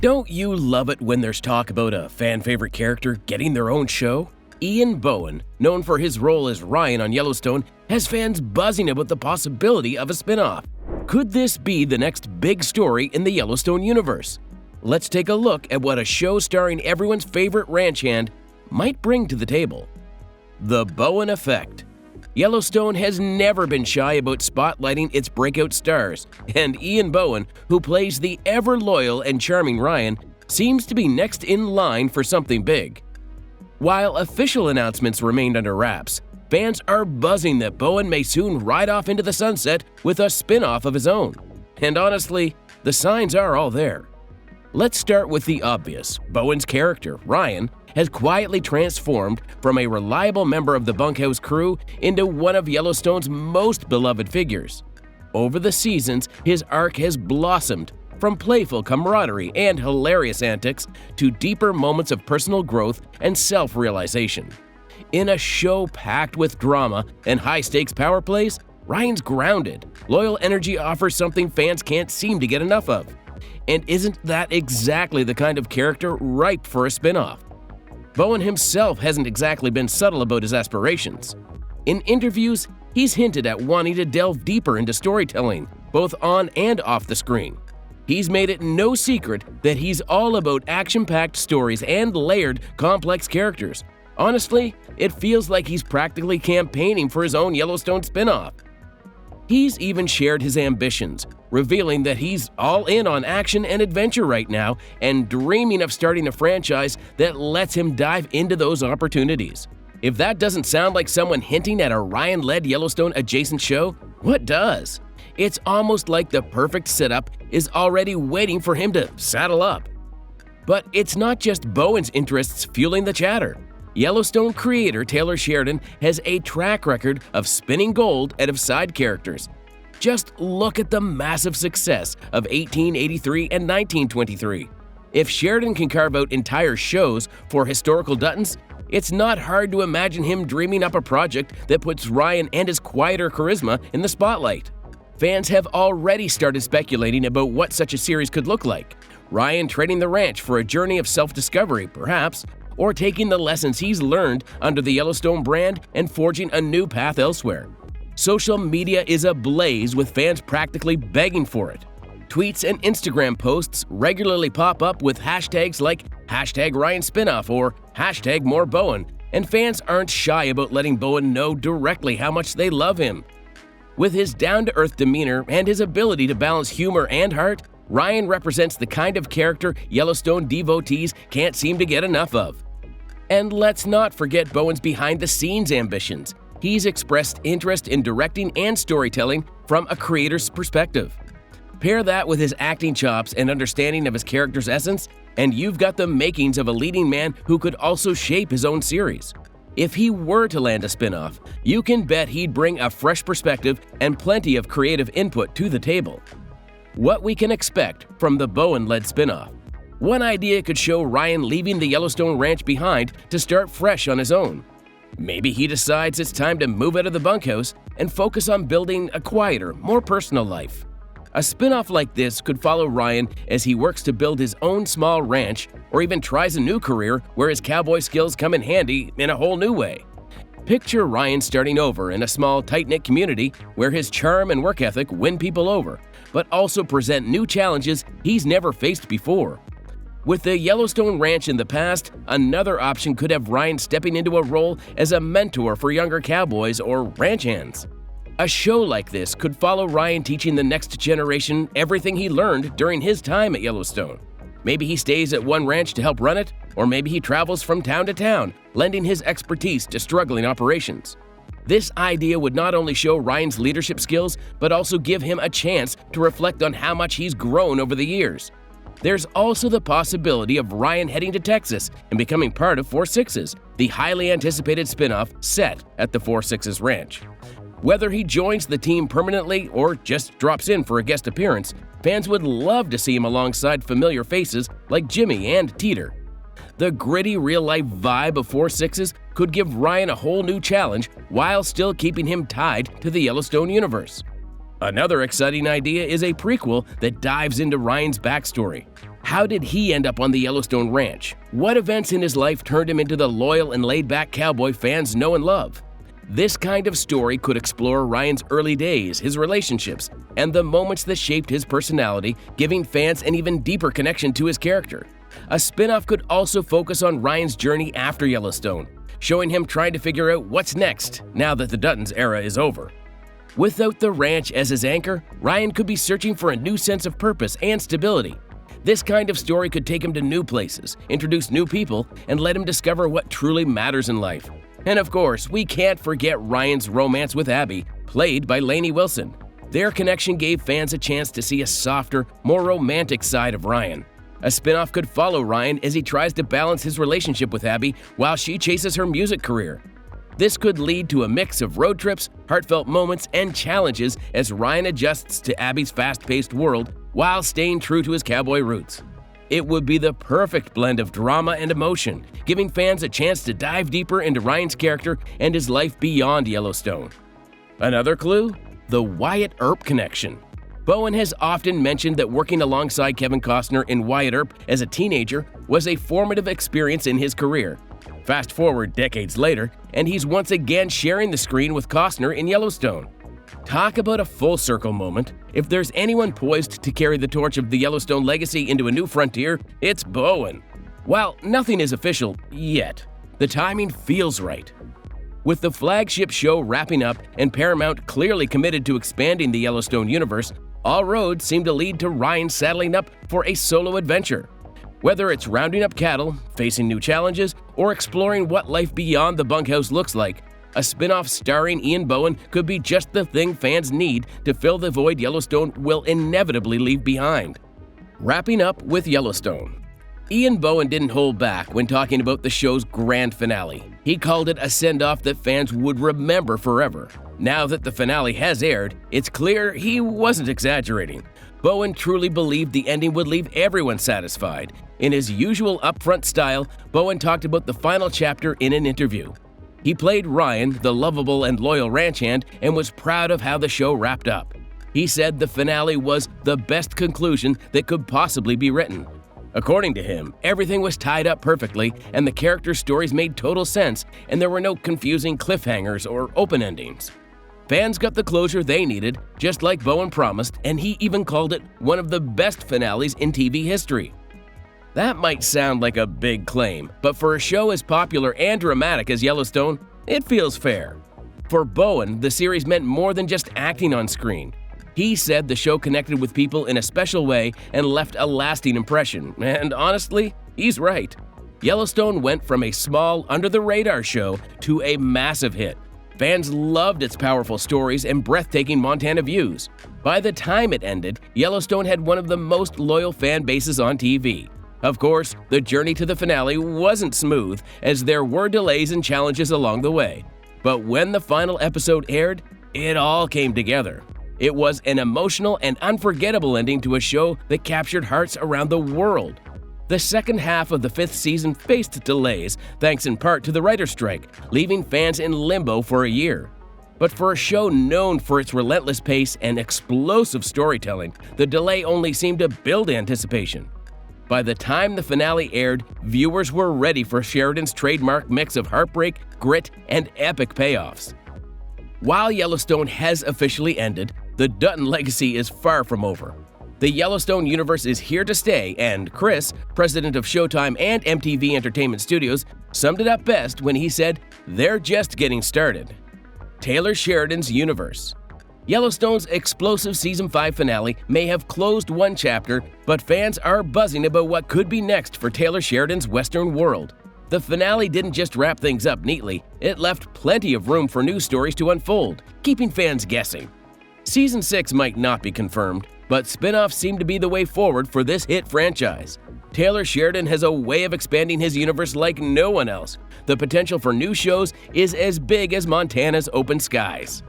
Don't you love it when there's talk about a fan-favorite character getting their own show? Ian Bohen, known for his role as Ryan on Yellowstone, has fans buzzing about the possibility of a spin-off. Could this be the next big story in the Yellowstone universe? Let's take a look at what a show starring everyone's favorite ranch hand might bring to the table. The Bohen Effect. Yellowstone has never been shy about spotlighting its breakout stars, and Ian Bohen, who plays the ever-loyal and charming Ryan, seems to be next in line for something big. While official announcements remained under wraps, fans are buzzing that Bohen may soon ride off into the sunset with a spin-off of his own. And honestly, the signs are all there. Let's start with the obvious. Bowen's character, Ryan, has quietly transformed from a reliable member of the bunkhouse crew into one of Yellowstone's most beloved figures. Over the seasons, his arc has blossomed, from playful camaraderie and hilarious antics to deeper moments of personal growth and self-realization. In a show packed with drama and high-stakes power plays, Ryan's grounded, loyal energy offers something fans can't seem to get enough of. And isn't that exactly the kind of character ripe for a spin-off? Bohen himself hasn't exactly been subtle about his aspirations. In interviews, he's hinted at wanting to delve deeper into storytelling, both on and off the screen. He's made it no secret that he's all about action-packed stories and layered, complex characters. Honestly, it feels like he's practically campaigning for his own Yellowstone spin-off. He's even shared his ambitions, revealing that he's all in on action and adventure right now and dreaming of starting a franchise that lets him dive into those opportunities. If that doesn't sound like someone hinting at a Ryan-led Yellowstone-adjacent show, what does? It's almost like the perfect setup is already waiting for him to saddle up. But it's not just Bowen's interests fueling the chatter. Yellowstone creator Taylor Sheridan has a track record of spinning gold out of side characters. Just look at the massive success of 1883 and 1923. If Sheridan can carve out entire shows for historical Duttons, it's not hard to imagine him dreaming up a project that puts Ryan and his quieter charisma in the spotlight. Fans have already started speculating about what such a series could look like. Ryan trading the ranch for a journey of self-discovery, perhaps, or taking the lessons he's learned under the Yellowstone brand and forging a new path elsewhere. Social media is ablaze with fans practically begging for it. Tweets and Instagram posts regularly pop up with hashtags like #RyanSpinoff or #MoreBowen, and fans aren't shy about letting Bowen know directly how much they love him. With his down-to-earth demeanor and his ability to balance humor and heart, Ryan represents the kind of character Yellowstone devotees can't seem to get enough of. And let's not forget Bowen's behind-the-scenes ambitions. He's expressed interest in directing and storytelling from a creator's perspective. Pair that with his acting chops and understanding of his character's essence, and you've got the makings of a leading man who could also shape his own series. If he were to land a spin-off, you can bet he'd bring a fresh perspective and plenty of creative input to the table. What we can expect from the Bowen-led spin-off. One idea could show Ryan leaving the Yellowstone ranch behind to start fresh on his own. Maybe he decides it's time to move out of the bunkhouse and focus on building a quieter, more personal life. A spin-off like this could follow Ryan as he works to build his own small ranch or even tries a new career where his cowboy skills come in handy in a whole new way. Picture Ryan starting over in a small, tight-knit community where his charm and work ethic win people over, but also present new challenges he's never faced before. With the Yellowstone Ranch in the past, another option could have Ryan stepping into a role as a mentor for younger cowboys or ranch hands. A show like this could follow Ryan teaching the next generation everything he learned during his time at Yellowstone. Maybe he stays at one ranch to help run it, or maybe he travels from town to town, lending his expertise to struggling operations. This idea would not only show Ryan's leadership skills, but also give him a chance to reflect on how much he's grown over the years. There's also the possibility of Ryan heading to Texas and becoming part of 4-6's, the highly anticipated spin-off set at the 4-6's ranch. Whether he joins the team permanently or just drops in for a guest appearance, fans would love to see him alongside familiar faces like Jimmy and Teeter. The gritty real-life vibe of 4-6's could give Ryan a whole new challenge while still keeping him tied to the Yellowstone universe. Another exciting idea is a prequel that dives into Ryan's backstory. How did he end up on the Yellowstone Ranch? What events in his life turned him into the loyal and laid-back cowboy fans know and love? This kind of story could explore Ryan's early days, his relationships, and the moments that shaped his personality, giving fans an even deeper connection to his character. A spin-off could also focus on Ryan's journey after Yellowstone, showing him trying to figure out what's next now that the Duttons' era is over. Without the ranch as his anchor, Ryan could be searching for a new sense of purpose and stability. This kind of story could take him to new places, introduce new people, and let him discover what truly matters in life. And of course, we can't forget Ryan's romance with Abby, played by Lainey Wilson. Their connection gave fans a chance to see a softer, more romantic side of Ryan. A spin-off could follow Ryan as he tries to balance his relationship with Abby while she chases her music career. This could lead to a mix of road trips, heartfelt moments, and challenges as Ryan adjusts to Abby's fast-paced world while staying true to his cowboy roots. It would be the perfect blend of drama and emotion, giving fans a chance to dive deeper into Ryan's character and his life beyond Yellowstone. Another clue? The Wyatt Earp connection. Bohen has often mentioned that working alongside Kevin Costner in Wyatt Earp as a teenager was a formative experience in his career. Fast forward decades later, and he's once again sharing the screen with Costner in Yellowstone. Talk about a full circle moment. If there's anyone poised to carry the torch of the Yellowstone legacy into a new frontier, it's Bohen. While nothing is official yet, the timing feels right. With the flagship show wrapping up and Paramount clearly committed to expanding the Yellowstone universe, all roads seem to lead to Ryan saddling up for a solo adventure. Whether it's rounding up cattle, facing new challenges, or exploring what life beyond the bunkhouse looks like, a spin-off starring Ian Bohen could be just the thing fans need to fill the void Yellowstone will inevitably leave behind. Wrapping up with Yellowstone. Ian Bohen didn't hold back when talking about the show's grand finale. He called it a send-off that fans would remember forever. Now that the finale has aired, it's clear he wasn't exaggerating. Bohen truly believed the ending would leave everyone satisfied. In his usual upfront style, Bohen talked about the final chapter in an interview. He played Ryan, the lovable and loyal ranch hand, and was proud of how the show wrapped up. He said the finale was the best conclusion that could possibly be written. According to him, everything was tied up perfectly, and the character stories made total sense, and there were no confusing cliffhangers or open endings. Fans got the closure they needed, just like Bohen promised, and he even called it one of the best finales in TV history. That might sound like a big claim, but for a show as popular and dramatic as Yellowstone, it feels fair. For Bohen, the series meant more than just acting on screen. He said the show connected with people in a special way and left a lasting impression, and honestly, he's right. Yellowstone went from a small, under-the-radar show to a massive hit. Fans loved its powerful stories and breathtaking Montana views. By the time it ended, Yellowstone had one of the most loyal fan bases on TV. Of course, the journey to the finale wasn't smooth, as there were delays and challenges along the way. But when the final episode aired, it all came together. It was an emotional and unforgettable ending to a show that captured hearts around the world. The second half of the 5th season faced delays, thanks in part to the writer's strike, leaving fans in limbo for a year. But for a show known for its relentless pace and explosive storytelling, the delay only seemed to build anticipation. By the time the finale aired, viewers were ready for Sheridan's trademark mix of heartbreak, grit, and epic payoffs. While Yellowstone has officially ended, the Dutton legacy is far from over. The Yellowstone universe is here to stay, and Chris, president of Showtime and MTV Entertainment Studios, summed it up best when he said, "They're just getting started." Taylor Sheridan's universe. Yellowstone's explosive Season 5 finale may have closed one chapter, but fans are buzzing about what could be next for Taylor Sheridan's Western world. The finale didn't just wrap things up neatly, it left plenty of room for new stories to unfold, keeping fans guessing. Season 6 might not be confirmed, but spin-offs seem to be the way forward for this hit franchise. Taylor Sheridan has a way of expanding his universe like no one else. The potential for new shows is as big as Montana's open skies.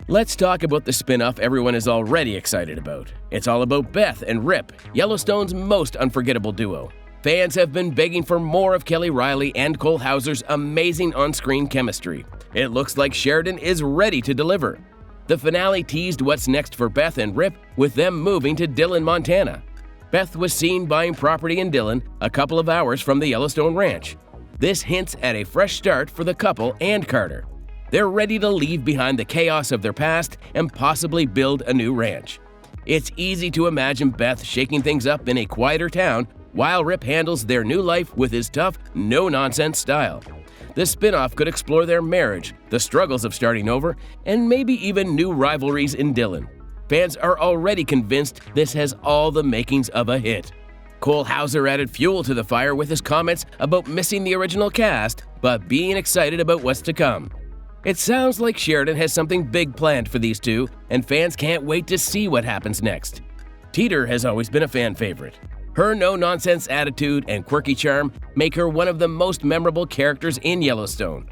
Let's talk about the spin-off everyone is already excited about. It's all about Beth and Rip, Yellowstone's most unforgettable duo. Fans have been begging for more of Kelly Riley and Cole Hauser's amazing on-screen chemistry. It looks like Sheridan is ready to deliver. The finale teased what's next for Beth and Rip, with them moving to Dillon, Montana. Beth was seen buying property in Dillon, a couple of hours from the Yellowstone Ranch. This hints at a fresh start for the couple and Carter. They're ready to leave behind the chaos of their past and possibly build a new ranch. It's easy to imagine Beth shaking things up in a quieter town while Rip handles their new life with his tough, no-nonsense style. The spin-off could explore their marriage, the struggles of starting over, and maybe even new rivalries in Dillon. Fans are already convinced this has all the makings of a hit. Cole Hauser added fuel to the fire with his comments about missing the original cast, but being excited about what's to come. It sounds like Sheridan has something big planned for these two, and fans can't wait to see what happens next. Teeter has always been a fan favorite. Her no-nonsense attitude and quirky charm make her one of the most memorable characters in Yellowstone.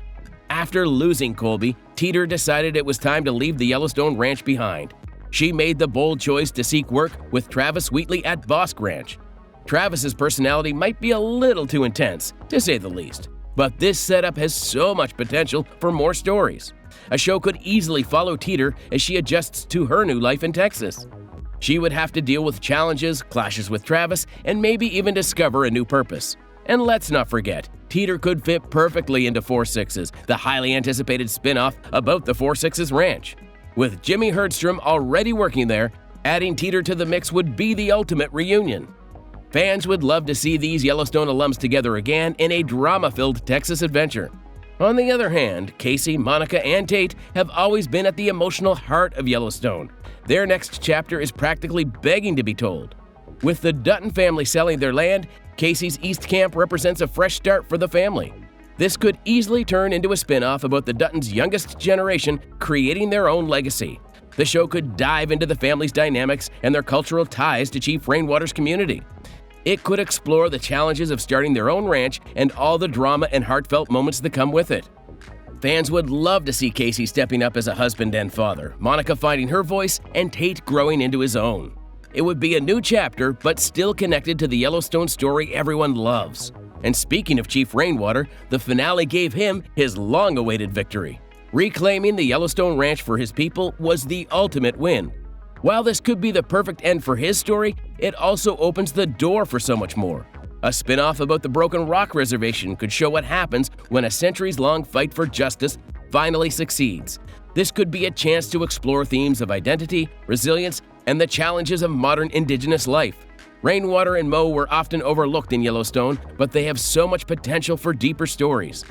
After losing Colby, Teeter decided it was time to leave the Yellowstone Ranch behind. She made the bold choice to seek work with Travis Wheatley at Bosque Ranch. Travis's personality might be a little too intense, to say the least, but this setup has so much potential for more stories. A show could easily follow Teeter as she adjusts to her new life in Texas. She would have to deal with challenges, clashes with Travis, and maybe even discover a new purpose. And let's not forget, Teeter could fit perfectly into 4 Sixes, the highly anticipated spin-off about the 4 Sixes Ranch. With Jimmy Herdstrom already working there, adding Teeter to the mix would be the ultimate reunion. Fans would love to see these Yellowstone alums together again in a drama-filled Texas adventure. On the other hand, Casey, Monica, and Tate have always been at the emotional heart of Yellowstone. Their next chapter is practically begging to be told. With the Dutton family selling their land, Casey's East Camp represents a fresh start for the family. This could easily turn into a spin-off about the Duttons' youngest generation creating their own legacy. The show could dive into the family's dynamics and their cultural ties to Chief Rainwater's community. It could explore the challenges of starting their own ranch and all the drama and heartfelt moments that come with it. Fans would love to see Casey stepping up as a husband and father, Monica finding her voice, and Tate growing into his own. It would be a new chapter, but still connected to the Yellowstone story everyone loves. And speaking of Chief Rainwater, the finale gave him his long-awaited victory. Reclaiming the Yellowstone Ranch for his people was the ultimate win. While this could be the perfect end for his story, it also opens the door for so much more. A spin-off about the Broken Rock Reservation could show what happens when a centuries-long fight for justice finally succeeds. This could be a chance to explore themes of identity, resilience, and the challenges of modern Indigenous life. Rainwater and Mo were often overlooked in Yellowstone, but they have so much potential for deeper stories.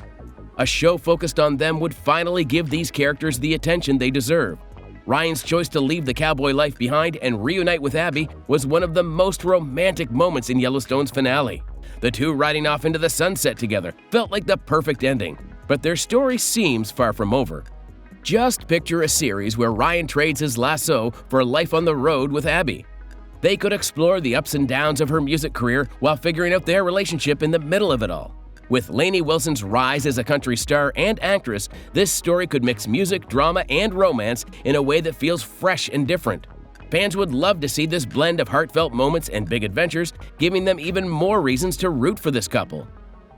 A show focused on them would finally give these characters the attention they deserve. Ryan's choice to leave the cowboy life behind and reunite with Abby was one of the most romantic moments in Yellowstone's finale. The two riding off into the sunset together felt like the perfect ending, but their story seems far from over. Just picture a series where Ryan trades his lasso for a life on the road with Abby. They could explore the ups and downs of her music career while figuring out their relationship in the middle of it all. With Lainey Wilson's rise as a country star and actress, this story could mix music, drama, and romance in a way that feels fresh and different. Fans would love to see this blend of heartfelt moments and big adventures, giving them even more reasons to root for this couple.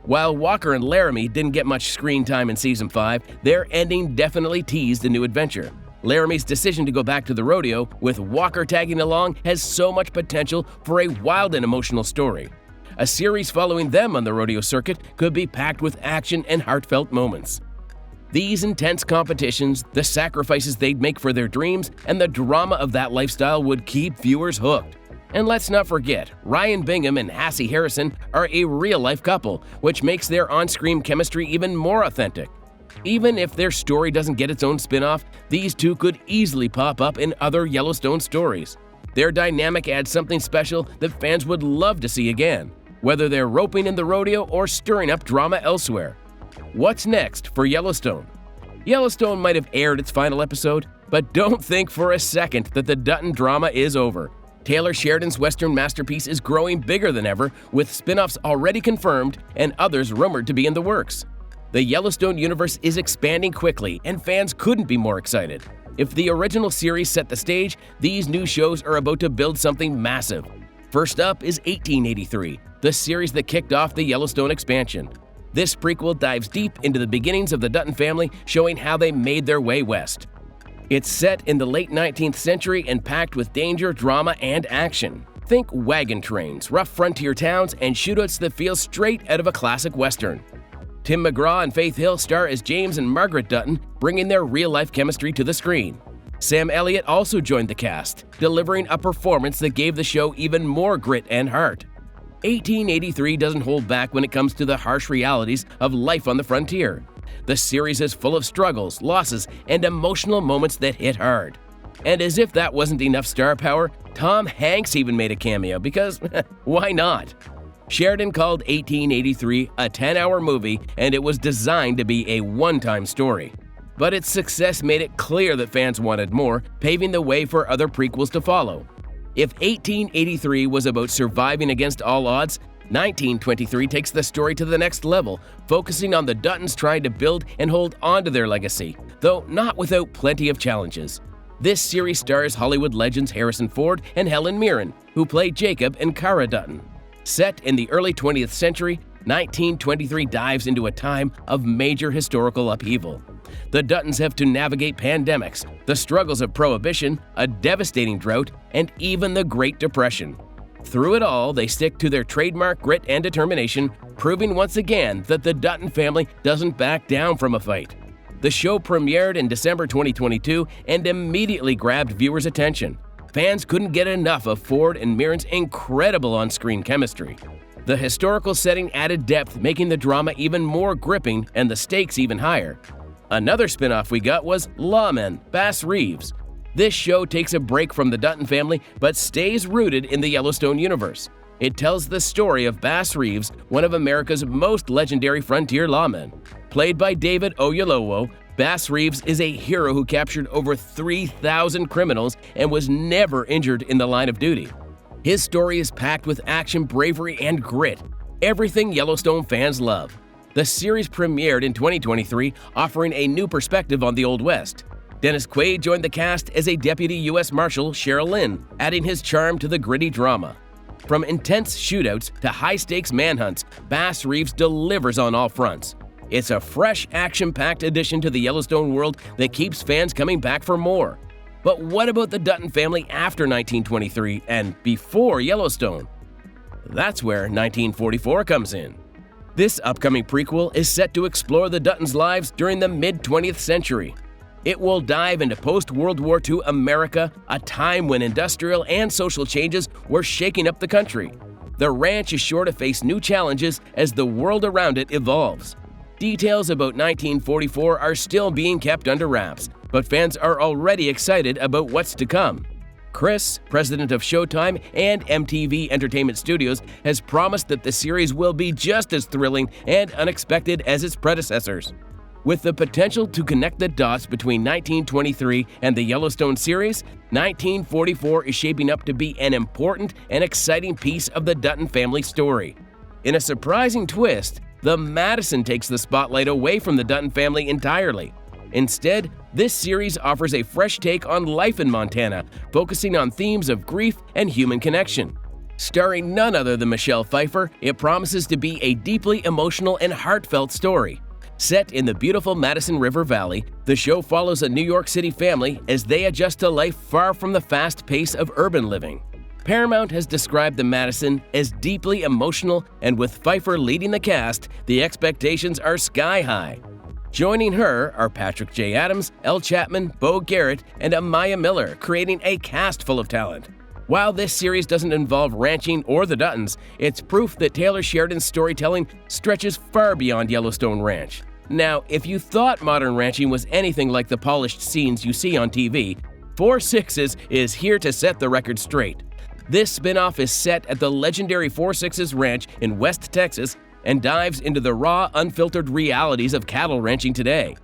While Walker and Laramie didn't get much screen time in Season 5, their ending definitely teased a new adventure. Laramie's decision to go back to the rodeo, with Walker tagging along, has so much potential for a wild and emotional story. A series following them on the rodeo circuit could be packed with action and heartfelt moments. These intense competitions, the sacrifices they'd make for their dreams, and the drama of that lifestyle would keep viewers hooked. And let's not forget, Ryan Bingham and Hassie Harrison are a real-life couple, which makes their on-screen chemistry even more authentic. Even if their story doesn't get its own spin-off, these two could easily pop up in other Yellowstone stories. Their dynamic adds something special that fans would love to see again, whether they're roping in the rodeo or stirring up drama elsewhere. What's next for Yellowstone? Yellowstone might have aired its final episode, but don't think for a second that the Dutton drama is over. Taylor Sheridan's Western masterpiece is growing bigger than ever, with spin-offs already confirmed and others rumored to be in the works. The Yellowstone universe is expanding quickly, and fans couldn't be more excited. If the original series set the stage, these new shows are about to build something massive. First up is 1883, the series that kicked off the Yellowstone expansion. This prequel dives deep into the beginnings of the Dutton family, showing how they made their way west. It's set in the late 19th century and packed with danger, drama, and action. Think wagon trains, rough frontier towns, and shootouts that feel straight out of a classic western. Tim McGraw and Faith Hill star as James and Margaret Dutton, bringing their real-life chemistry to the screen. Sam Elliott also joined the cast, delivering a performance that gave the show even more grit and heart. 1883 doesn't hold back when it comes to the harsh realities of life on the frontier. The series is full of struggles, losses, and emotional moments that hit hard. And as if that wasn't enough star power, Tom Hanks even made a cameo because, why not? Sheridan called 1883 a 10-hour movie, and it was designed to be a one-time story. But its success made it clear that fans wanted more, paving the way for other prequels to follow. If 1883 was about surviving against all odds, 1923 takes the story to the next level, focusing on the Duttons trying to build and hold on to their legacy, though not without plenty of challenges. This series stars Hollywood legends Harrison Ford and Helen Mirren, who play Jacob and Cara Dutton. Set in the early 20th century, 1923 dives into a time of major historical upheaval. The Duttons have to navigate pandemics, the struggles of Prohibition, a devastating drought, and even the Great Depression. Through it all, they stick to their trademark grit and determination, proving once again that the Dutton family doesn't back down from a fight. The show premiered in December 2022 and immediately grabbed viewers' attention. Fans couldn't get enough of Ford and Mirren's incredible on-screen chemistry. The historical setting added depth, making the drama even more gripping and the stakes even higher. Another spin-off we got was Lawmen, Bass Reeves. This show takes a break from the Dutton family but stays rooted in the Yellowstone universe. It tells the story of Bass Reeves, one of America's most legendary frontier lawmen. Played by David Oyelowo, Bass Reeves is a hero who captured over 3,000 criminals and was never injured in the line of duty. His story is packed with action, bravery, and grit, everything Yellowstone fans love. The series premiered in 2023, offering a new perspective on the Old West. Dennis Quaid joined the cast as a deputy U.S. Marshal, Cheryl Lynn, adding his charm to the gritty drama. From intense shootouts to high-stakes manhunts, Bass Reeves delivers on all fronts. It's a fresh, action-packed addition to the Yellowstone world that keeps fans coming back for more. But what about the Dutton family after 1923 and before Yellowstone? That's where 1944 comes in. This upcoming prequel is set to explore the Duttons' lives during the mid-20th century. It will dive into post-World War II America, a time when industrial and social changes were shaking up the country. The ranch is sure to face new challenges as the world around it evolves. Details about 1944 are still being kept under wraps, but fans are already excited about what's to come. Chris, president of Showtime and MTV Entertainment Studios, has promised that the series will be just as thrilling and unexpected as its predecessors. With the potential to connect the dots between 1923 and the Yellowstone series, 1944 is shaping up to be an important and exciting piece of the Dutton family story. In a surprising twist, the Madison takes the spotlight away from the Dutton family entirely. Instead, this series offers a fresh take on life in Montana, focusing on themes of grief and human connection. Starring none other than Michelle Pfeiffer, it promises to be a deeply emotional and heartfelt story. Set in the beautiful Madison River Valley, the show follows a New York City family as they adjust to life far from the fast pace of urban living. Paramount has described the Madison as deeply emotional, and with Pfeiffer leading the cast, the expectations are sky high. Joining her are Patrick J. Adams, Elle Chapman, Bo Garrett, and Amaya Miller, creating a cast full of talent. While this series doesn't involve ranching or the Duttons, it's proof that Taylor Sheridan's storytelling stretches far beyond Yellowstone Ranch. Now, if you thought modern ranching was anything like the polished scenes you see on TV, 4 Sixes is here to set the record straight. This spin-off is set at the legendary 4 Sixes Ranch in West Texas and dives into the raw, unfiltered realities of cattle ranching today.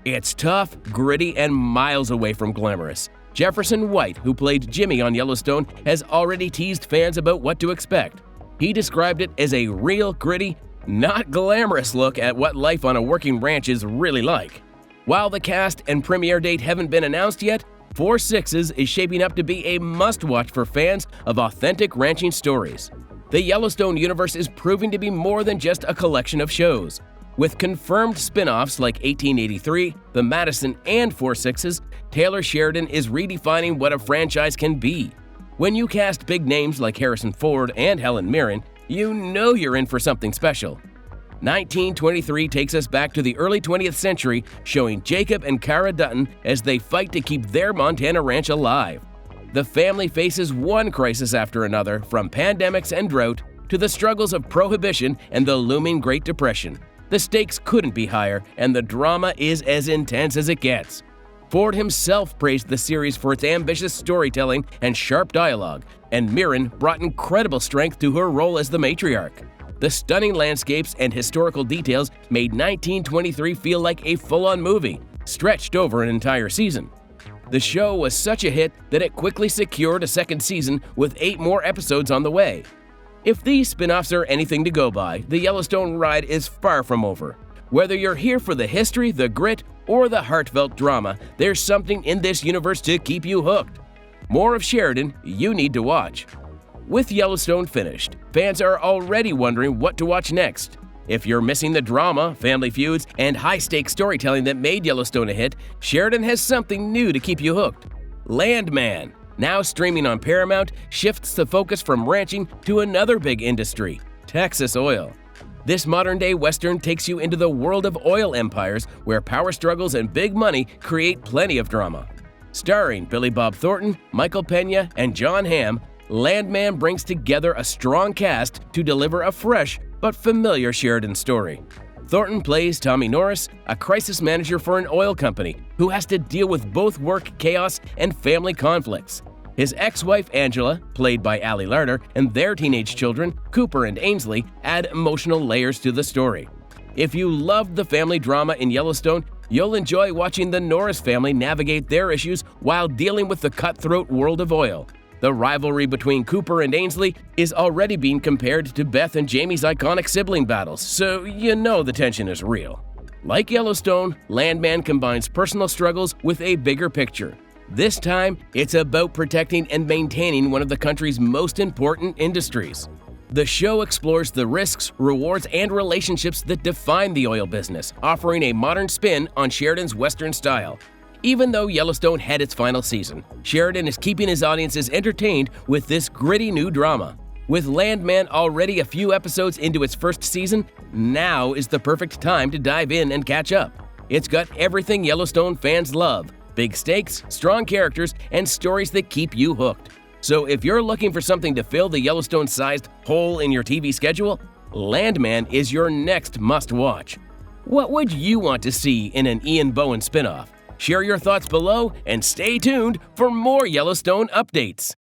It's tough, gritty, and miles away from glamorous. Jefferson White, who played Jimmy on Yellowstone, has already teased fans about what to expect. He described it as a real, gritty, not glamorous look at what life on a working ranch is really like. While the cast and premiere date haven't been announced yet, 4 Sixes is shaping up to be a must-watch for fans of authentic ranching stories. The Yellowstone universe is proving to be more than just a collection of shows. With confirmed spin-offs like 1883, The Madison, and 4 Sixes, Taylor Sheridan is redefining what a franchise can be. When you cast big names like Harrison Ford and Helen Mirren, you know you're in for something special. 1923 takes us back to the early 20th century, showing Jacob and Kara Dutton as they fight to keep their Montana ranch alive. The family faces one crisis after another, from pandemics and drought to the struggles of prohibition and the looming Great Depression. The stakes couldn't be higher, and the drama is as intense as it gets. Ford himself praised the series for its ambitious storytelling and sharp dialogue, and Mirren brought incredible strength to her role as the matriarch. The stunning landscapes and historical details made 1923 feel like a full-on movie, stretched over an entire season. The show was such a hit that it quickly secured a second season with 8 more episodes on the way. If these spin-offs are anything to go by, the Yellowstone ride is far from over. Whether you're here for the history, the grit, or the heartfelt drama, there's something in this universe to keep you hooked. More of Sheridan you need to watch. With Yellowstone finished, fans are already wondering what to watch next. If you're missing the drama, family feuds, and high-stakes storytelling that made Yellowstone a hit, Sheridan has something new to keep you hooked. Landman, now streaming on Paramount, shifts the focus from ranching to another big industry, Texas oil. This modern-day Western takes you into the world of oil empires where power struggles and big money create plenty of drama. Starring Billy Bob Thornton, Michael Pena, and Jon Hamm, Landman brings together a strong cast to deliver a fresh but familiar Sheridan story. Thornton plays Tommy Norris, a crisis manager for an oil company who has to deal with both work chaos and family conflicts. His ex-wife Angela, played by Ali Larter, and their teenage children, Cooper and Ainsley, add emotional layers to the story. If you loved the family drama in Yellowstone, you'll enjoy watching the Norris family navigate their issues while dealing with the cutthroat world of oil. The rivalry between Cooper and Ainsley is already being compared to Beth and Jamie's iconic sibling battles, so you know the tension is real. Like Yellowstone, Landman combines personal struggles with a bigger picture. This time, it's about protecting and maintaining one of the country's most important industries. The show explores the risks, rewards, and relationships that define the oil business, offering a modern spin on Sheridan's Western style. Even though Yellowstone had its final season, Sheridan is keeping his audiences entertained with this gritty new drama. With Landman already a few episodes into its first season, now is the perfect time to dive in and catch up. It's got everything Yellowstone fans love: big stakes, strong characters, and stories that keep you hooked. So if you're looking for something to fill the Yellowstone-sized hole in your TV schedule, Landman is your next must-watch. What would you want to see in an Ian Bohen spinoff? Share your thoughts below and stay tuned for more Yellowstone updates.